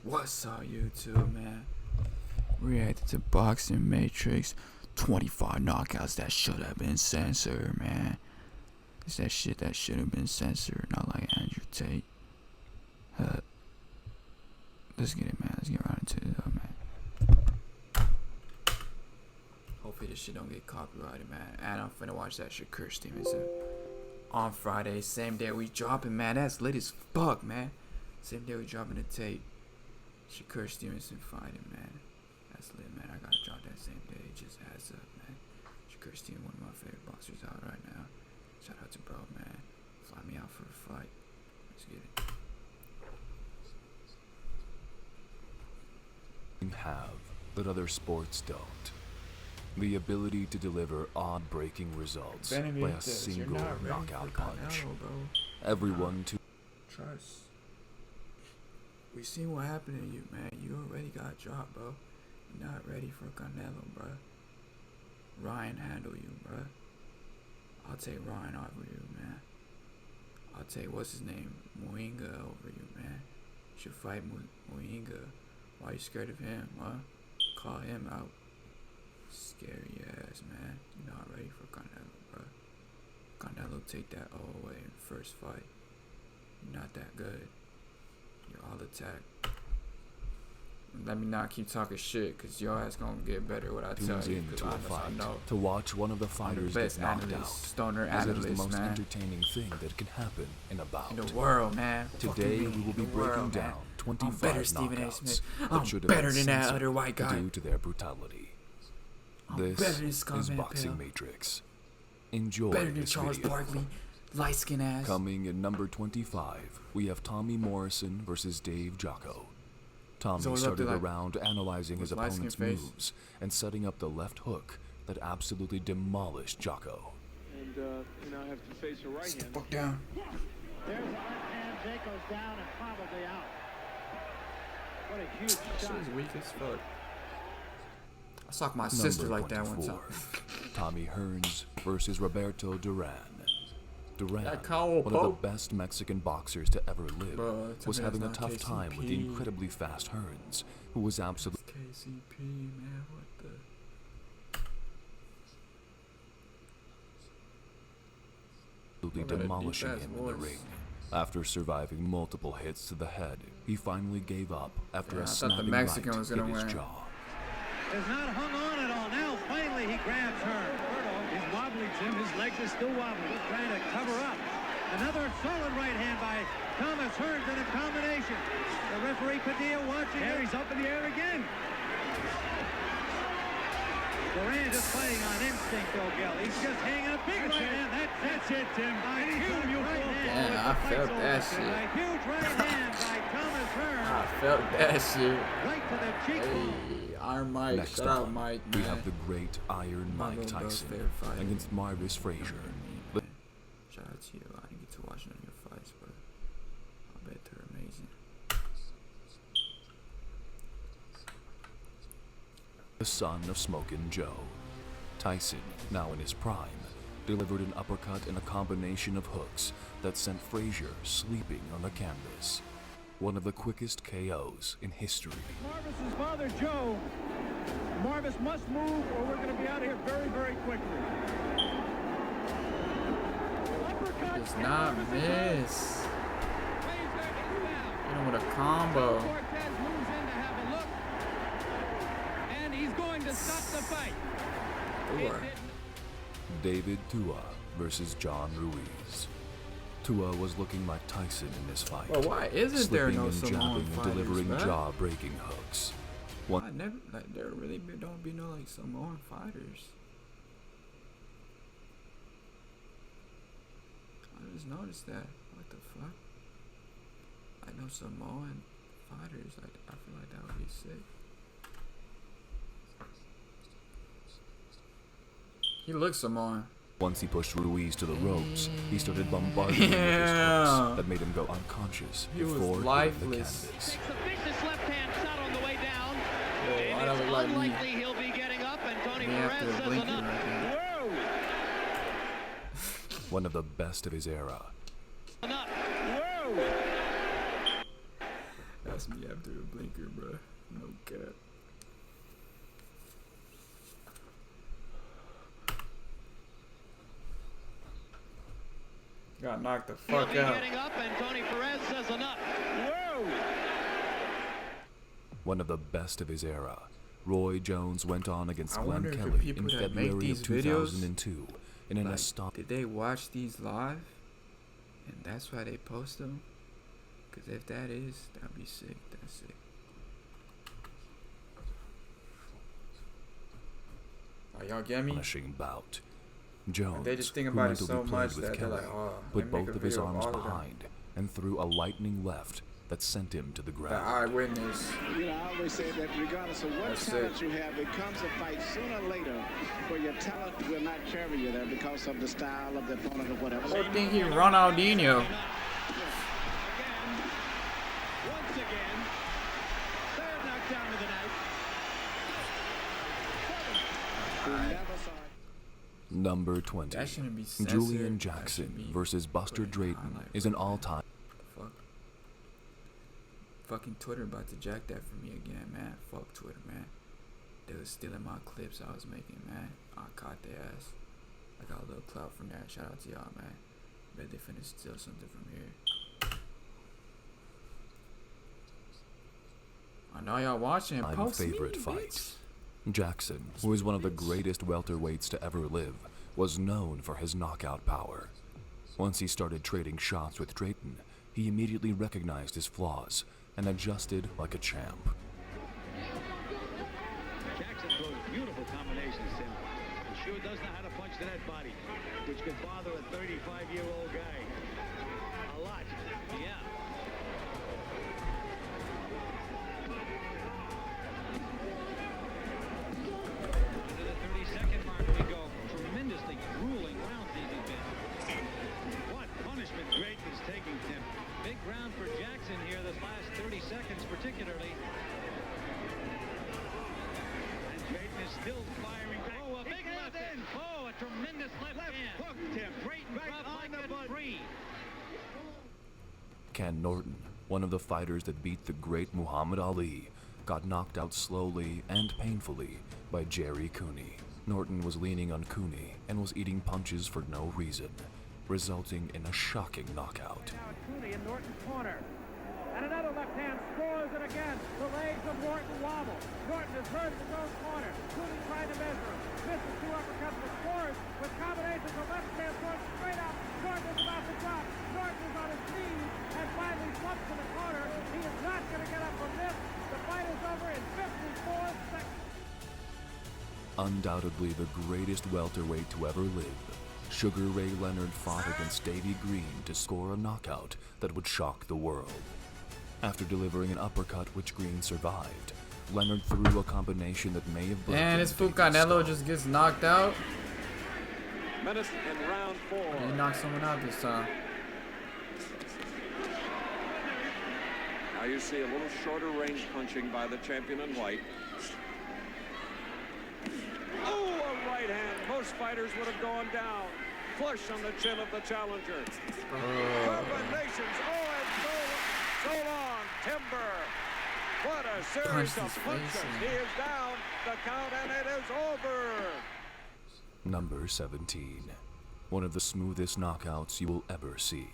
What's up, YouTube, man? Reacted to Boxing Matrix. 25 knockouts that should have been censored, man. It's that shit that should have been censored, not like Andrew Tate. Let's get it, man. Let's get right into it, though, man. Hopefully this shit don't get copyrighted, man. And I'm finna watch that shit, Shakur Stevenson. On Friday, same day we dropping, man. That's lit as fuck, man. Same day we dropping the tape. Shakur Stevenson fighting, man. That's lit, man. I gotta drop that same day. Just adds up, man. Shakur Stevenson, one of my favorite boxers out right now. Shout out to bro, man. Fly me out for the fight. Let's get it. Have that other sports don't. The ability to deliver odd-breaking results by a single knockout punch. Everyone to trust. We seen what happened to you, man. You already got dropped, bro. You're not ready for Canelo, bro. Ryan handle you, bro. I'll take Ryan over you, man. I'll take what's his name, Moinga over you, man. You should fight Moinga. Why you scared of him, huh? Call him out. Scary ass, man. You're not ready for Canelo, bro. Canelo take that all away in the first fight. You're not that good. You're all attack. Let me not keep talking shit, cause your ass gonna get better what I tell you. Cause I know. To watch one of the fighters get knocked out. Stoner analyst, is the most entertaining thing that can happen in a bout. In the world, man. Today we will be breaking down 25 knockouts that should have better than that other white guy due to their brutality. This is Boxing Matrix. Enjoy better than this Charles video. Barkley, light skin ass. Coming in number 25, we have Tommy Morrison versus Dave Jocko. Tommy started the round analyzing his opponent's moves and setting up the left hook that absolutely demolished Jocko. And you now have to face a right hand. Sit the fuck down. There's a left hand. Jake goes down and probably out. What a huge shot. She's weak as fuck. I socked my sister like that one time. Tommy Hearns versus Roberto Duran. Duran, one of the best Mexican boxers to ever live, was having a tough time with the incredibly fast Hearns, who was absolutely KCP, man, what the... demolishing him in the ring. After surviving multiple hits to the head, he finally gave up after a snapping right hit his jaw. Is not hung on at all. Now finally he grabs Hearns. He's wobbly, Jim. His legs are still wobbly. He's trying to cover up. Another solid right hand by Thomas Hearns in a combination. The referee Padilla watching. There he's up in the air again. Duran just playing on instinct, though, Gil. He's just hanging a big right hand. That's it, Tim. Anytime you fall forward, yeah, I felt that shit. A huge right hand by Thomas Hearns. I felt that shit. Right to the cheekbone. Hey, Iron Mike. Next Shout out up, Mike, we man. have the great Iron Mike Tyson against Marvis Frazier. Shout out to you. I didn't get to watch none of your fights, but I bet they're amazing. The son of Smokin' Joe. Tyson, now in his prime, delivered an uppercut and a combination of hooks that sent Frazier sleeping on the canvas. One of the quickest KOs in history. Marvis's father, Joe. Marvis must move or we're going to be out of here very, very quickly. Uppercut. Does not miss. You know, with a combo. Cortez moves in to have a look, and he's going to stop the fight. David Tua versus John Ruiz. Tua was looking like Tyson in this fight. Well, why isn't there no Samoan Samoan and fighters, delivering man? jaw-breaking hooks. I never, like, there really don't be no, like, Samoan fighters. I just noticed that. What the fuck? I know Samoan fighters. Like, I feel like that would be sick. He looks Samoan. Once he pushed Ruiz to the ropes, he started bombarding him with his hooks that made him go unconscious before hitting the canvas. Takes a vicious left-hand shot on the way down. Whoa, And it's unlikely he'll be getting up, and Tony Perez says enough. Whoa! One of the best of his era. Enough. Whoa! That's me after the blinker, bro. No cap. Got knocked the fuck out. Getting up, and Tony Perez says enough. Whoa! One of the best of his era, Roy Jones went on against I Glenn wonder if the Kelly people in that make February these of videos, 2002 in an Like, astonishing. did they watch these live? And that's why they post them? Because if that is, that'd be sick. That's sick. Oh, y'all get me? Bout. Jones, They just think who about it mentally so played much with that they're Kelly, like, oh, put let me make both a of his video of arms all of them. behind and threw a lightning left that sent him to the The ground. eyewitness. You know, I always say that regardless of what That's talent it. you have, it comes a fight sooner or later where your talent will not carry you there because of the style of the opponent or whatever. I think he Ronaldinho. Once again, third knockdown of the night. You never saw it. Number 20, That shouldn't be censored. Julian That should Jackson be versus Buster put in Drayton highlight is an reel. all-time. Fuck. Fucking Twitter about to jack that for me again, man. Fuck Twitter, man. They was stealing my clips I was making, man. I caught their ass. I got a little clout from that. Shout out to y'all, man. Bet they finna steal something from here. I know y'all watching. My Post favorite me, fight. bitch. Jackson, who is one of the greatest welterweights to ever live, was known for his knockout power. Once he started trading shots with Drayton, he immediately recognized his flaws and adjusted like a champ. Jackson throws beautiful combinations, Tim. He sure does know how to punch to that body, which could bother a 35-year-old guy a lot. Yeah. Into the 32nd mark we go. Tremendously grueling rounds these have been. What punishment Drayton's taking, Tim. Big round for Jackson here, this last 30 seconds particularly. And Drayton is still firing back. Oh, a big left hand. Oh, a tremendous left hand. Hook, Tim. Drayton Right dropped on like the a butt. tree. Ken Norton, one of the fighters that beat the great Muhammad Ali, got knocked out slowly and painfully by Jerry Cooney. Norton was leaning on Cooney and was eating punches for no reason, resulting in a shocking knockout. Now it's Cooney in Norton's corner. And another left hand scores it again. The legs of Norton wobble. Norton is hurt in his own corner. Cooney trying to measure him. Misses two uppercuts but scores with combinations of left hand going straight up. Norton is about to drop. Norton is on his knees and finally slumps in the corner. He is not going to get up from this. The fight is over in 54 seconds. Undoubtedly the greatest welterweight to ever live, Sugar Ray Leonard fought against Davey Green to score a knockout that would shock the world. After delivering an uppercut which Green survived, Leonard threw a combination that may have broken And this fool Davey's Canelo skull. just gets knocked out. Minutes in round 4. He knocked someone out this time. Now you see a little shorter range punching by the champion in white. Oh, a right hand. Most fighters would have gone down. Flush on the chin of the challenger. Combinations. Oh, and so long. Timber. What a series Punched of his punches. face in. He is down the count, and it is over. Number 17. One of the smoothest knockouts you will ever see.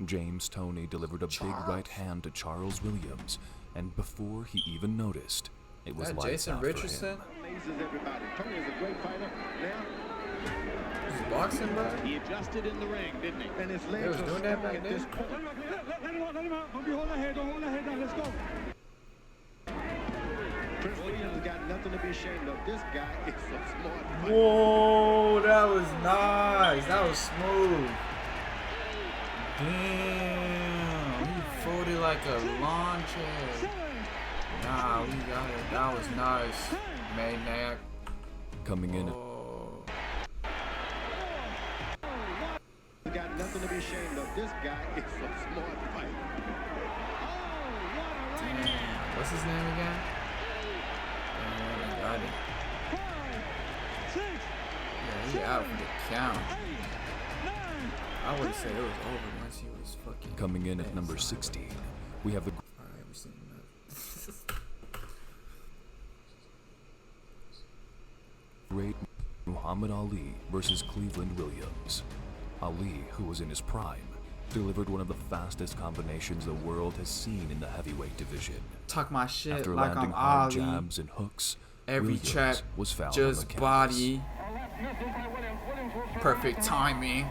James Toney delivered a big right hand to Charles Williams, and before he even noticed, it was That lights Jason out for Richardson? him. Amazes everybody. Tony is a great fighter. Now, He's boxing, bro. He adjusted in the ring, didn't he? and his They legs was are doing that strong back at this then. point. Let him out, let him out. Don't hold the head, don't hold the head down. Let's go. Prince Williams got nothing to be ashamed of. This guy is a smart fighter. Whoa, that was nice. That was smooth. Damn, he folded like a lawn chair. Nah, we got it. That was nice. Maniac. Coming in at Oh, Got nothing to be ashamed of. This guy is a smart fighter. damn. What's his name again? Got it. Yeah, he out for the count. I would say it was over once he was fucking. Coming in at dead, number so- 16, we have the Alright, we seen great Muhammad Ali versus Cleveland Williams. Ali, who was in his prime, delivered one of the fastest combinations the world has seen in the heavyweight division. Talk my shit After like landing I'm hard Ali. jabs and hooks, Every Williams check, was fouled just on the canvas. body. Perfect timing.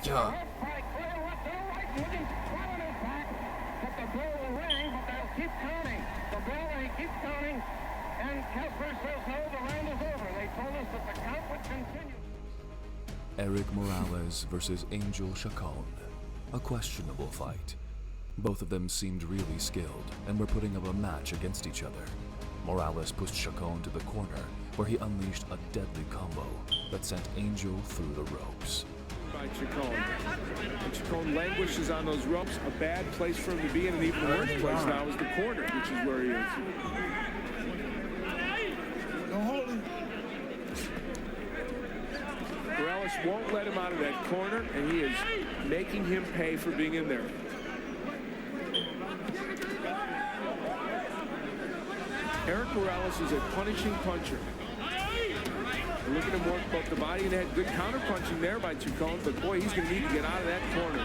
Yeah. Eric Morales versus Angel Chacon. A questionable fight. Both of them seemed really skilled and were putting up a match against each other. Morales pushed Chacon to the corner, where he unleashed a deadly combo that sent Angel through the ropes. By Chacon. And Chacon languishes on those ropes. A bad place for him to be in, and even worse place now is the corner, which is where he is. Morales won't let him out of that corner, and he is making him pay for being in there. Eric Morales is a punishing puncher. Look at him work both the body and the head. Good counter punching there by Chacon, but boy, he's going to need to get out of that corner.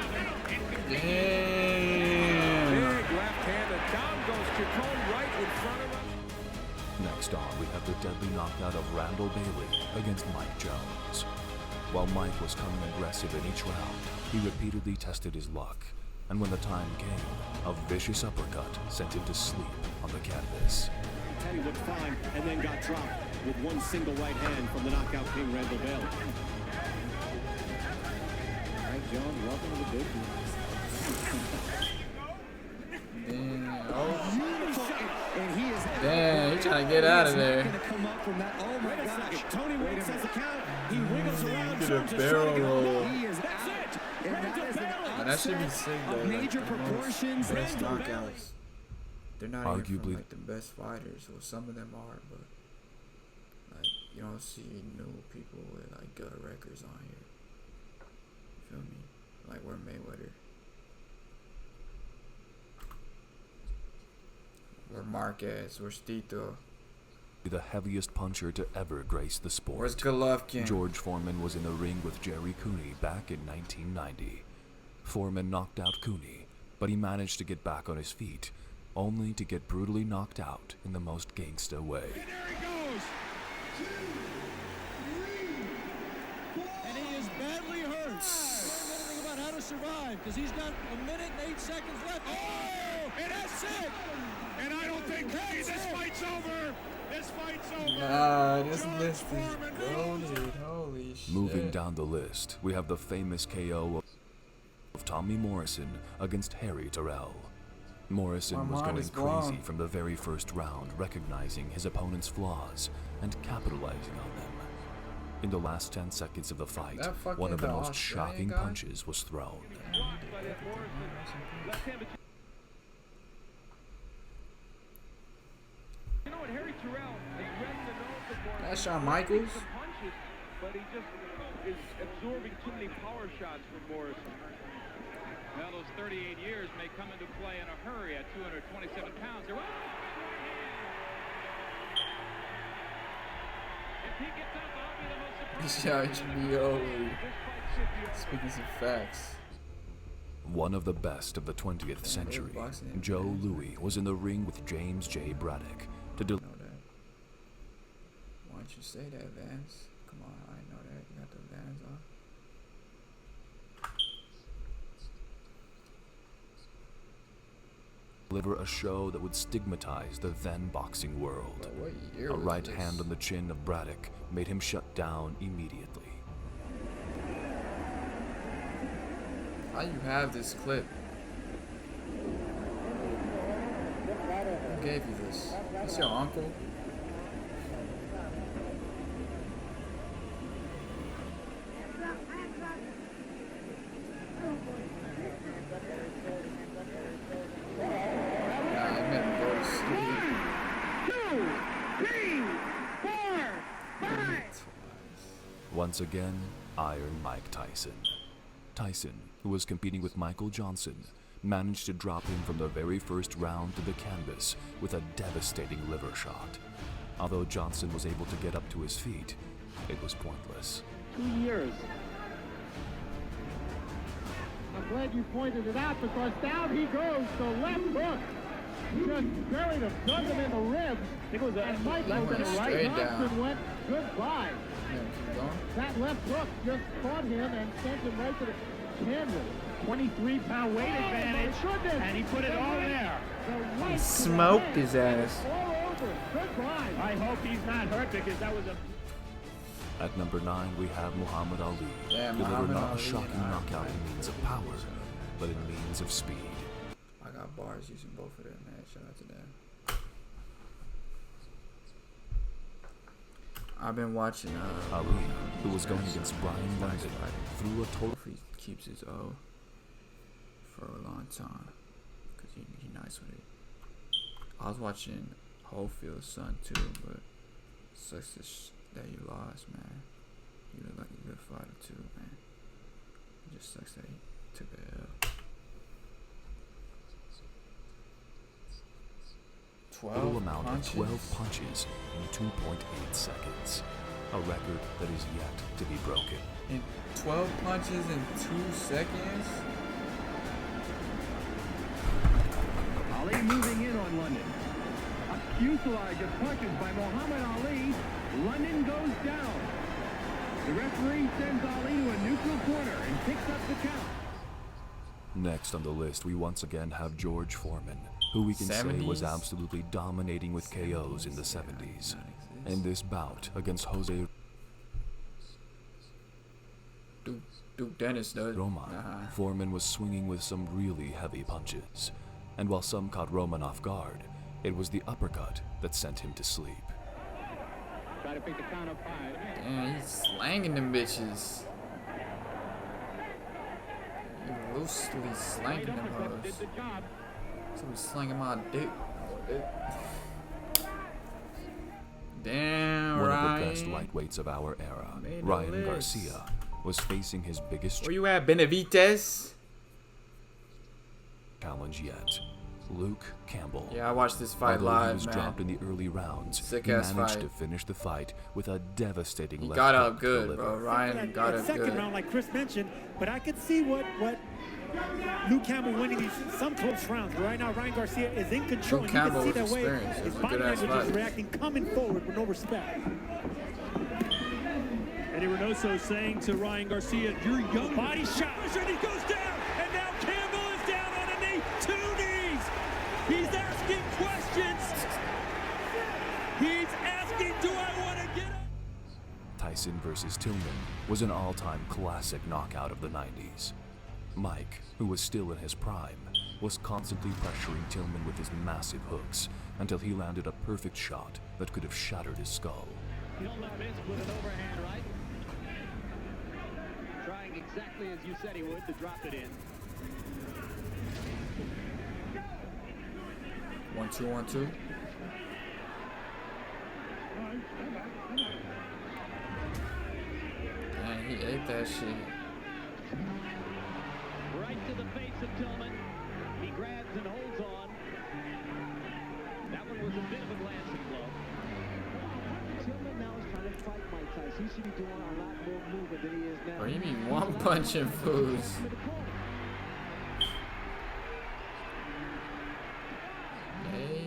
Damn. Big left hand, and down goes Chacon right in front of him. Next on, we have the deadly knockout of Randall Bailey against Mike Jones. While Mike was coming aggressive in each round, he repeatedly tested his luck, and when the time came, a vicious uppercut sent him to sleep on the canvas. Teddy looked fine and then got dropped with one single right hand from the knockout king, Randall Bailey. Mike Jones, welcome to the big Damn. Oh. and he is Damn, he trying to get out of there. Come up from that. Oh my gosh. Tony Wade says the count. He wiggles around. Did a barrel roll. He is out. And that is an That should be sick though. major Like, the proportions. best knockouts. They're not even from, Arguably- like the best fighters. Well, some of them are, but like you don't see new people with like good records on here. You feel me? Like we're Mayweather. We're Marquez. We're Stito. The heaviest puncher to ever grace the sport. Where's Golovkin? George Foreman was in the ring with Jerry Cooney back in 1990. Foreman knocked out Cooney, but he managed to get back on his feet, only to get brutally knocked out in the most gangsta way. And there he goes. And he is badly hurt. Learn anything about how to survive, because he's got 1 minute and 8 seconds left. Oh, and that's it. And I don't think this fight's over. This fight's over. Nah, this list is goated. Holy shit. Moving down the list, we have the famous KO of Tommy Morrison against Harry Terrell. Morrison My was mind going is crazy blown. from the very first round, recognizing his opponent's flaws and capitalizing on them. In the last 10 seconds of the fight, That fucking one of the the most Australian shocking guy? punches was thrown. You know what, Harry Terrell has read the nose of Morrison. That's Shawn Michaels. Some punches, but he just is absorbing too many power shots from Morrison. Well, those 38 years may come into play in a hurry at 227 pounds. If he gets up, I'll be the most surprised. HBO. Speaking some facts. One of the best of the 20th century, Joe Louis was in the ring with James J. Braddock to Know that. Why don't you say that, Vance? Come on, I know that. You got the Vans on. deliver a show that would stigmatize the then boxing world. But what year A was right this? hand on the chin of Braddock made him shut down immediately. How you have this clip? Who gave you this? It's your uncle? Nah, I meant go to sleep. Once again, Iron Mike Tyson. Tyson, who was competing with Michael Johnson, managed to drop him from the very first round to the canvas with a devastating liver shot. Although Johnson was able to get up to his feet, it was pointless. 2 years. I'm glad you pointed it out because down he goes, the left hook. Just buried him, dug him in the ribs. I think it was and Mike went right. Johnson went goodbye. That left hook just caught him and sent him right to the canvas. 23-pound weight advantage, and he put it all there. He smoked his ass. I hope he's not hurt because that was a... At number 9, we have Muhammad Ali. Yeah, Delivered Muhammad not a Ali, shocking knockout in means of power, but in means of speed. I got bars using both of them, man. Shout out to them. I've been watching Ali, who was going against Brian London, threw a total... He keeps his O for a long time because he nice with it. I was watching Holefield's son too, but sucks that you lost, man. You look like a good fighter too, man. It just sucks that he took a L. 12 amount of 12 punches in 2.8 seconds. A record that is yet to be broken. In 12 punches in 2 seconds? Ali moving in on London. A fuselage of punches by Muhammad Ali. London goes down. The referee sends Ali to a neutral corner and picks up the count. Next on the list, we once again have George Foreman, who we can say was absolutely dominating with KOs in the 70s. In this bout against Jose Duke Dennis does. Roman, Foreman was swinging with some really heavy punches. And while some caught Roman off guard, it was the uppercut that sent him to sleep. Try to pick the count up 5. Damn, he's slanging them bitches. He loosely slanging them hoes. So he's slanging my dick. Damn, One Ryan. of the best lightweights of our era, Ryan Garcia, was facing his biggest Where you at, Benavides? challenge yet. Luke Campbell. Yeah, I watched this fight Although live, he was man. dropped in the early rounds, Sick he ass managed fight. to finish the fight with a devastating He left got hook up good, to the bro. liver. Ryan got up second good. round, like Chris mentioned, but I could see what Luke Campbell winning these some close rounds. But right now, Ryan Garcia is in control. Luke And you Campbell can see was that way experienced. It his was a body good-ass language is fight. reacting, coming forward with no respect. Eddie Reynoso saying to Ryan Garcia, "You're young." Body shot. And he goes down, and now Campbell is down on a knee, 2 knees. He's asking questions. He's asking, "Do I want to get up?" Tyson versus Tillman was an all-time classic knockout of the 90s. Mike, who was still in his prime, was constantly pressuring Tillman with his massive hooks until he landed a perfect shot that could have shattered his skull. He'll now miss with an overhand right. Trying exactly as you said he would to drop it in. 1-2, 1-2. Dang, he ate that shit. Right to the face of Tillman. He grabs and holds on. That one was a bit of a glancing blow. Tillman now is trying to fight Mike Tyson. He should be doing a lot more movement than he is now. Bro, you be one punching fools. Hey.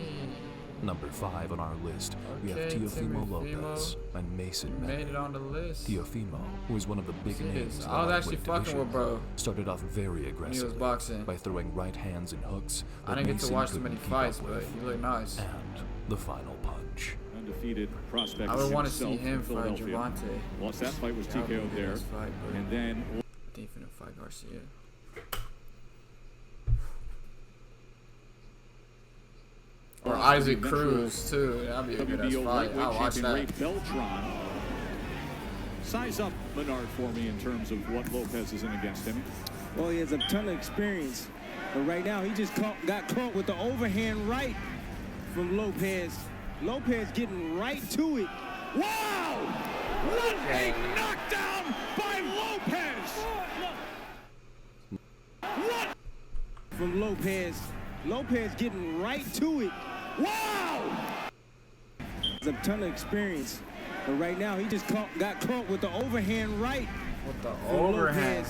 Number 5 on our list, we have Okay, Teofimo Teofimo. Lopez and Mason Made it Mendez. on the list. Teofimo, who is one of the big See names this. in I was the actually lightweight fucking division, with bro started off very when he was aggressively boxing. by throwing right hands and hooks I that didn't get to Mason watch too couldn't many keep fights, up but with. he looked nice. And the final punch. Undefeated prospect. I would want to himself see him from fight Philadelphia. Javante. Lost that fight, was That would be TKO the there. best fight, bro. And then I think he's finna fight Garcia. Or Isaac Cruz too. That'd be a good ass WBO fight. lightweight I'll watch champion Ray that. Beltran. Size up Menard for me in terms of what Lopez is in against him. Well, he has a ton of experience, but right now he just got caught with the overhand right from Lopez. Lopez getting right to it. Wow! What a knockdown by Lopez! What? From Lopez. Lopez getting right to it. Wow! A ton of experience. But right now, he just got caught with the overhand right. With the from overhand.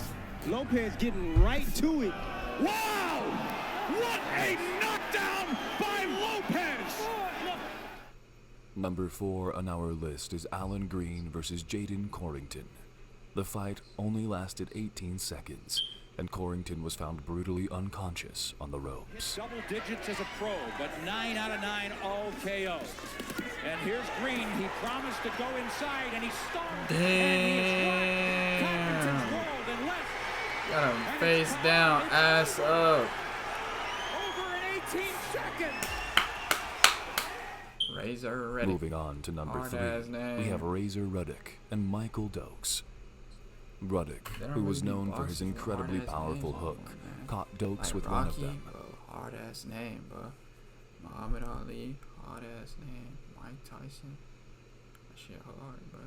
Lopez getting right to it. Wow! What a knockdown by Lopez! Number 4 on our list is Alan Green versus Jaden Corrington. The fight only lasted 18 seconds, and Corrington was found brutally unconscious on the ropes. Double digits as a pro, but 9 out of 9 all KO. And here's Green. He promised to go inside, and he stalled. Damn. Got him face down, ass up. Over in 18 seconds. Razor Reddick. Moving on to number 3, we have Razor Ruddock and Michael Dokes. Ruddock, who was known for his incredibly powerful hook, caught Dokes with one of them. Hard ass name, bro. Muhammad Ali, hard ass name. Mike Tyson. That shit hard, bro.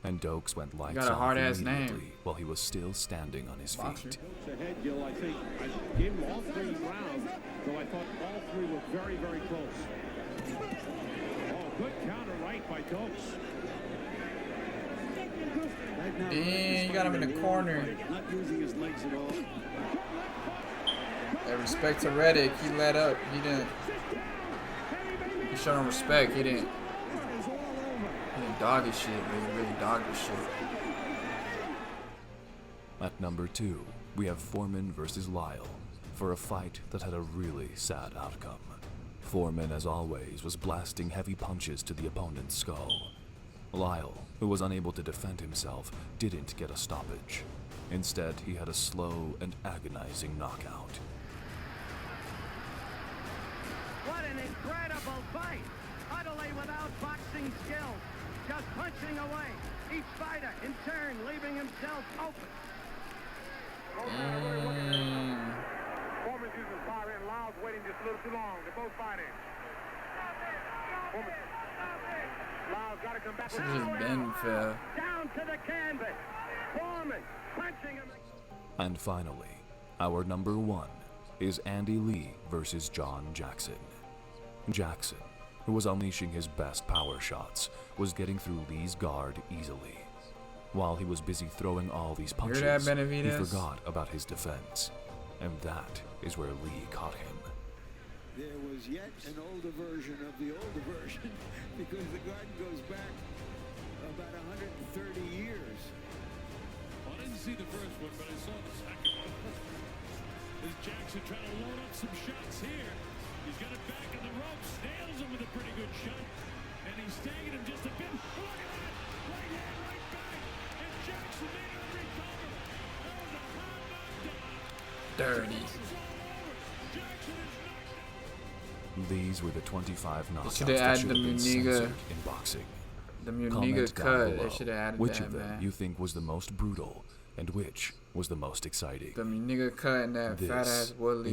And Dokes went lights got a off hard-ass immediately name. while he was still standing on his feet. Ahead, Gil, I think I gave him all 3 rounds, though I thought all 3 were very, very close. Oh, good counter right by Dokes. Damn, you got him in the corner. Not using his legs at all. Hey, respect to Reddick. He let up. He didn't. He showed him respect. He didn't dog his shit, but he really dogged his shit. At number 2, we have Foreman versus Lyle for a fight that had a really sad outcome. Foreman, as always, was blasting heavy punches to the opponent's skull. Lyle, who was unable to defend himself, didn't get a stoppage. Instead, he had a slow and agonizing knockout. What an incredible fight! Utterly without boxing skill. Just punching away. Each fighter, in turn, leaving himself open. Foreman's using fire in. Lyle's waiting just a little too long. They're both fighting. Lyle's got to come back. This has just been fair. Down to the canvas. Foreman punching him. And finally, our number 1 is Andy Lee versus John Jackson. Jackson, who was unleashing his best power shots, was getting through Lee's guard easily. While he was busy throwing all these punches, he forgot about his defense. And that is where Lee caught him. There was yet an older version of the older version, because the garden goes back about 130 years. Well, I didn't see the first one, but I saw the second one. Is Jackson trying to load up some shots here? He's got it back in the ropes, nails him with a pretty good shot, and he's tagging him just a bit. Look at that! Right hand, right back, and Jackson made it recover. That was a hard knockdown. Dirty. These were the 25 knockouts should have added the Muniga in boxing. The Muniga cut. They should have added which that, of them man. you think was the most brutal, and which was the most exciting? The Muniga cut and that fat ass Woodley.